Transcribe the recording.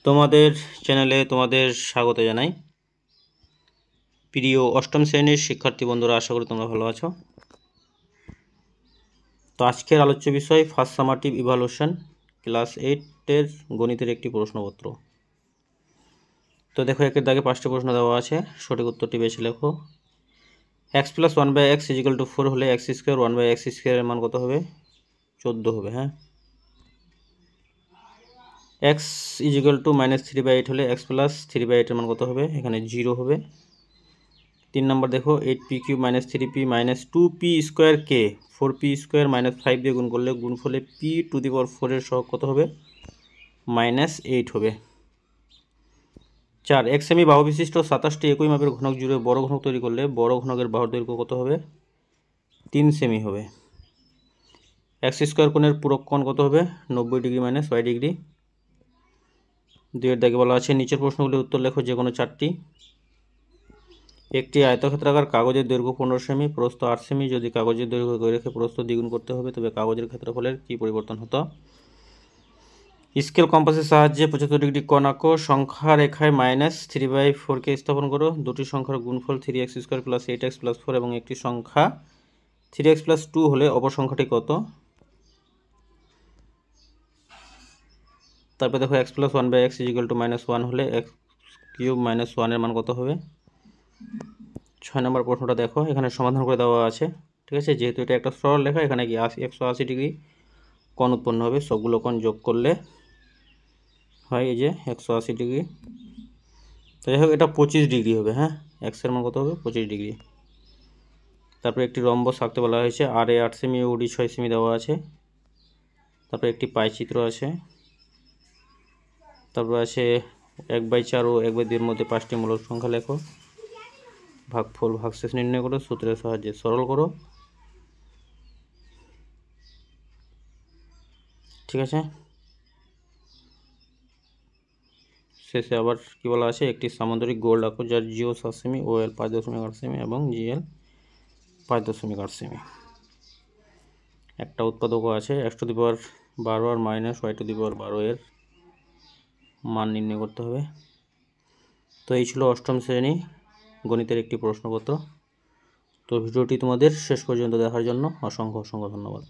তোমাদের চ্যানেলে তোমাদের স্বাগত জানাই। প্রিয় অষ্টম শ্রেণীর শিক্ষার্থী বন্ধুরা, আশা করি তোমরা ভালো আছো। তো আজকের আলোচ্য বিষয় ফার্স্ট সামারটিভ ইভালুয়েশন, ক্লাস 8-এর গণিতের একটি প্রশ্নপত্র। তো দেখো, একের দাগে 5টি প্রশ্ন দেওয়া আছে, সঠিক উত্তরটি বেছে লেখো। এক্স প্লাস 1/x = 4 হলে x স্কোয়ার 1/x স্কোয়ারের মান কত হবে? 14 হবে। হ্যাঁ, x = -3/8 হলে x প্লাস 3/8 এর মান কত হবে? এখানে 0 হবে। 3 নম্বর দেখো, 8p³ - 3p - 2p স্কোয়ার কে 4p স্কোয়ার - 5 দিয়ে গুণ করলে গুণফলে p⁴ এর সহগ কত হবে? -8 হবে। 4 এক সেমি বাহু বিশিষ্ট 27টি একই মাপের ঘনক জুড়ে বড় ঘনক তৈরি করলে বড় ঘনকের বাহুর দৈর্ঘ্য কত হবে? 3 সেমি হবে। x স্কোয়ার কোণের পূরক কোণ কত হবে? 90 ডিগ্রি - 6 ডিগ্রি। 2 এর দাগে বলা আছে নিচের প্রশ্নগুলির উত্তর লেখো যে কোনো 4টি। একটি আয়তক্ষেত্রাকার কাগজের দৈর্ঘ্য 15 সেমি, প্রস্থ 8 সেমি। যদি কাগজের দৈর্ঘ্য রেখে প্রস্থ দ্বিগুণ করতে হবে, তবে কাগজের ক্ষেত্রফলের কি পরিবর্তন হতো? স্কেল কম্পাসের সাহায্যে 75 ডিগ্রি কোণ আঁকো। সংখ্যা রেখায় -3/4কে স্থাপন করো। দুটি সংখ্যার গুণফল 3x² + 8x + 4 এবং একটি সংখ্যা 3x + 2 হলে অপর সংখ্যাটি কত? তারপর দেখো, x + 1/x = -1 হলে x³ - 1 এর মান কত হবে? 6 নম্বর প্রশ্নটা দেখো, এখানে সমাধান করে দেওয়া আছে। ঠিক আছে, যেহেতু এটা একটা সরল রেখা, এখানে কি 180 ডিগ্রি কোণ উৎপন্ন হবে। সবগুলো কোণ যোগ করলে হয় এই যে 180 ডিগ্রি। তো যাই হোক, এটা 25 ডিগ্রি হবে। হ্যাঁ, এক্স এর মান কত হবে? 25 ডিগ্রি। তারপরে একটি রম্বস আঁকতে বলা হয়েছে। আর এ 8 সেমি, ওডি 6 সেমি দেওয়া আছে। তারপরে একটি পাইচিত্র আছে। তারপর আছে 1/4 ও 1/2 এর মধ্যে 5টি মূলদ সংখ্যা লেখো। ভাগফল ভাগশেষ নির্ণয় করো, সূত্রের সাহায্যে সরল করো। ঠিক আছে, শেষে আবার কি বলা আছে, একটি সামুদ্রিক গোল্ড আঁকো যার জিও 7 সেমি, OL 5.8 সেমি এবং GL 5.8 সেমি। একটা উৎপাদকও আছে। x⁻12 আর -y⁻12 এর মান নির্ণয় করতে হবে। তো এই ছিল অষ্টম শ্রেণী গণিতের একটি প্রশ্নপত্র। তো ভিডিওটি তোমাদের শেষ পর্যন্ত দেখার জন্য অসংখ্য ধন্যবাদ।